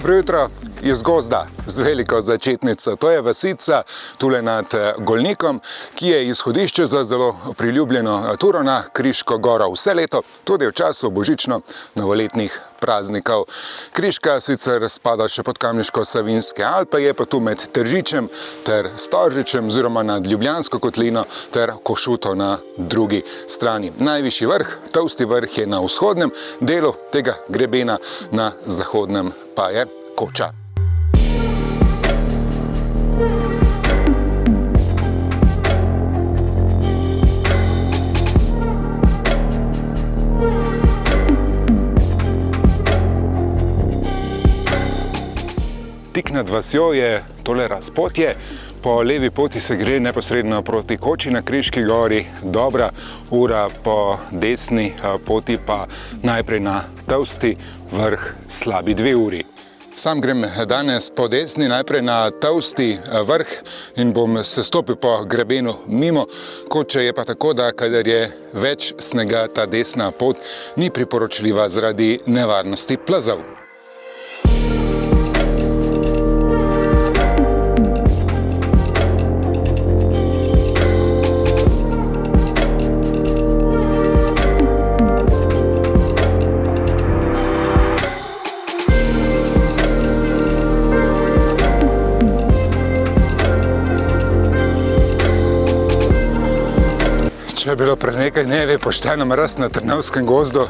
Dobro jutro iz gozda z veliko začetnico. To je vasica tule nad Golnikom, ki je izhodišče za zelo priljubljeno turo na Kriško goro vse leto, tudi v času božično-novoletnih praznikov. Kriška sicer spada še pod Kamniško-Savinjske Alpe, je pa tu med Tržičem ter Storžičem oziroma nad Ljubljansko kotlino ter Košuto na drugi strani. Najvišji vrh, Tolsti vrh, je na vzhodnem delu tega grebena, na zahodnem pa je Koča. Tik nad vasjo je tole razpotje. Po levi poti se gre neposredno proti Koči na Kriški gori, dobra ura, po desni poti pa najprej na Tolsti vrh slabi 2 uri. Sam grem danes po desni, najprej na Tolsti vrh in bom sestopil po grebenu mimo Koče. Je pa tako, da kadar je več snega, ta desna pot ni priporočljiva zaradi nevarnosti plazov. Če je bilo pred nekaj dnevi pošteno mraz na Trnovskem gozdu,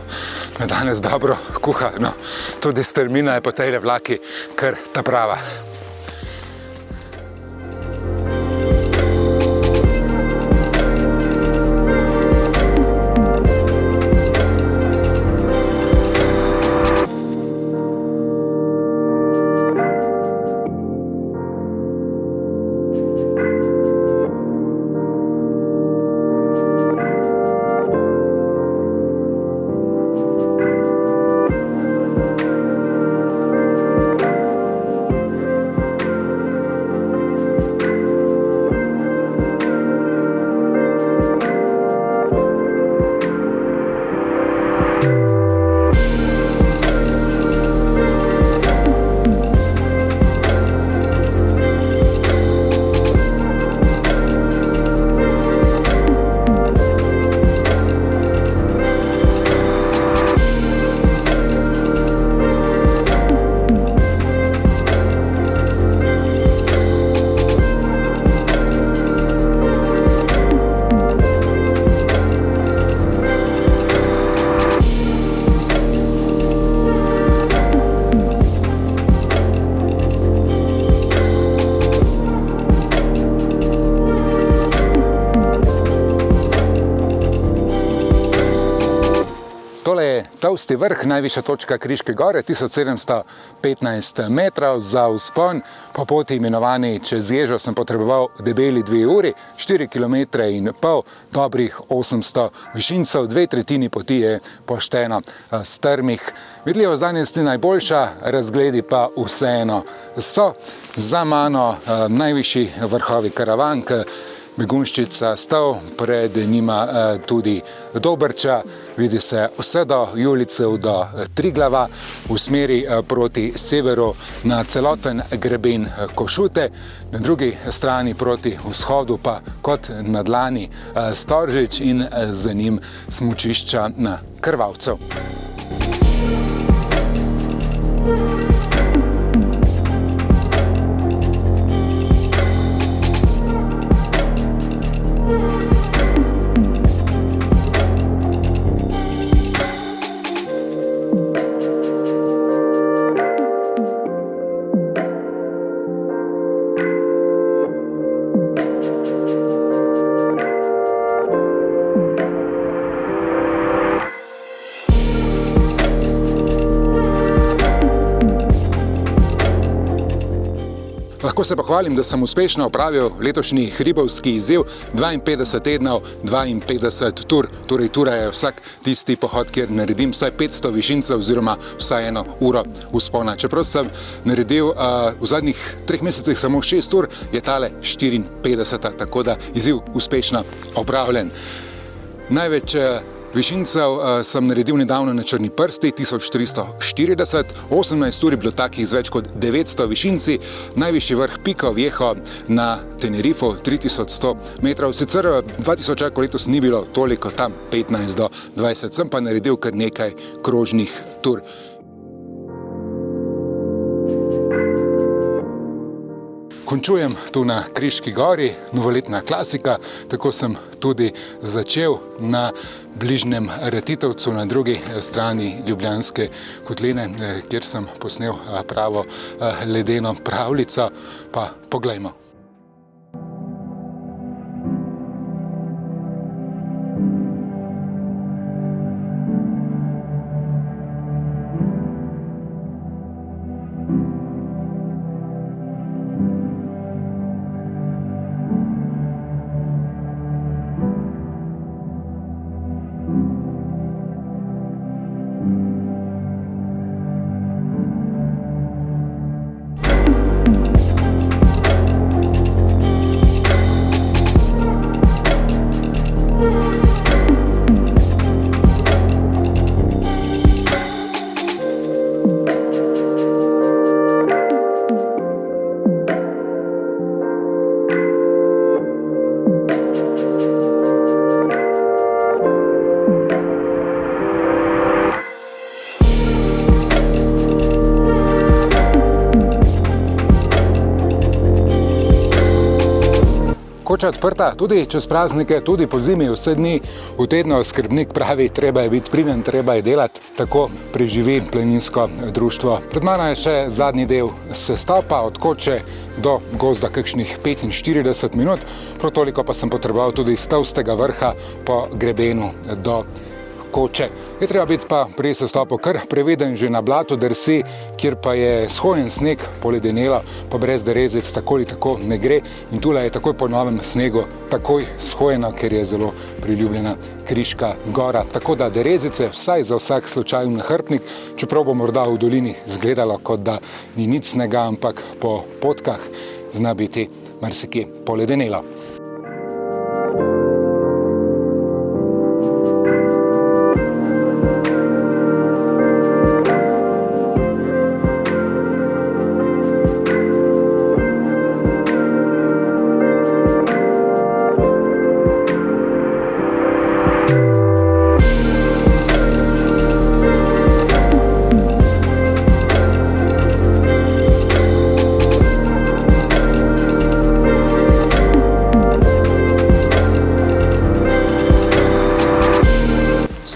me danes dobro kuha. No, tudi strmina je po tejle vlaki kar ta prava. Tole je Tolsti vrh, najvišja točka Kriške gore, 1715 metrov za vzpon. Po poti imenovani čez ježo sem potreboval debeli 2 uri, 4,5 km, dobrih 800 višincev, 2/3 poti je pošteno strmih. Vidljivost danes ni najboljša, razgledi pa vseeno so. Za mano najvišji vrhovi Karavank, Begunjščica, Stol, pred njima tudi Dobrča, vidi se vse do Julicev, do Triglava, v smeri proti severu na celoten greben Košute, na drugi strani proti vzhodu pa kot na dlani Storžič in za njim smučišča na Krvavcu. Lahko se pohvalim, da sem uspešno opravil letošnji hribovski izziv 52 tednov, 52 tur. Torej, tura je vsak tisti pohod, kjer naredim vsaj 500 višincev oziroma vsaj 1 uro vzpona. Čeprav sem naredil v zadnjih 3 mesecih samo 6 tur, je tale 54, tako da izziv uspešno opravljen. Največ Višincev sem naredil nedavno na Črni prsti, 1340, 18 ur je bilo takih z več kot 900 višinci, najvišji vrh Pico Viejo na Tenerifu, 3100 metrov. Sicer 2000 letos ni bilo toliko tam, 15 do 20, sem pa naredil kar nekaj krožnih tur. Končujem tu na Kriški gori, novoletna klasika, tako sem tudi začel na bližnjem Ratitovcu na drugi strani Ljubljanske kotline, kjer sem posnel pravo ledeno pravljico, pa poglejmo. Koča odprta tudi čez praznike, tudi po zimi, vse dni v tednu. Skrbnik pravi, treba je biti priden, treba je delati, tako preživi planinsko društvo. Pred mano je še zadnji del sestopa od Koče do gozda, kakšnih 45 minut, prav toliko pa sem potreboval tudi iz Tolstega vrha po grebenu do Koče. Je treba biti pa pri sestopu kar previden, že na blatu drsi, kjer pa je shojen sneg, poledenelo, pa brez derezec tako ali tako ne gre. In tule je takoj po novem snegu takoj shojeno, ker je zelo priljubljena Kriška gora. Tako da derezice vsaj za vsak slučajen nahrbtnik, čeprav bo morda v dolini izgledalo, kot da ni nič snega, ampak po potkah zna biti marsikje poledenelo.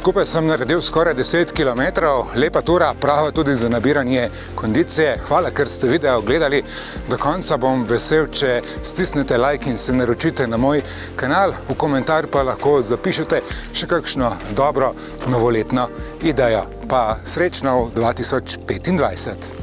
Skupaj sem naredil skoraj 10 km, lepa tura, prava tudi za nabiranje kondicije. Hvala, ker ste video gledali. Do konca bom vesel, če stisnete like in se naročite na moj kanal. V komentar pa lahko zapišete še kakšno dobro novoletno idejo. Pa srečno v 2025!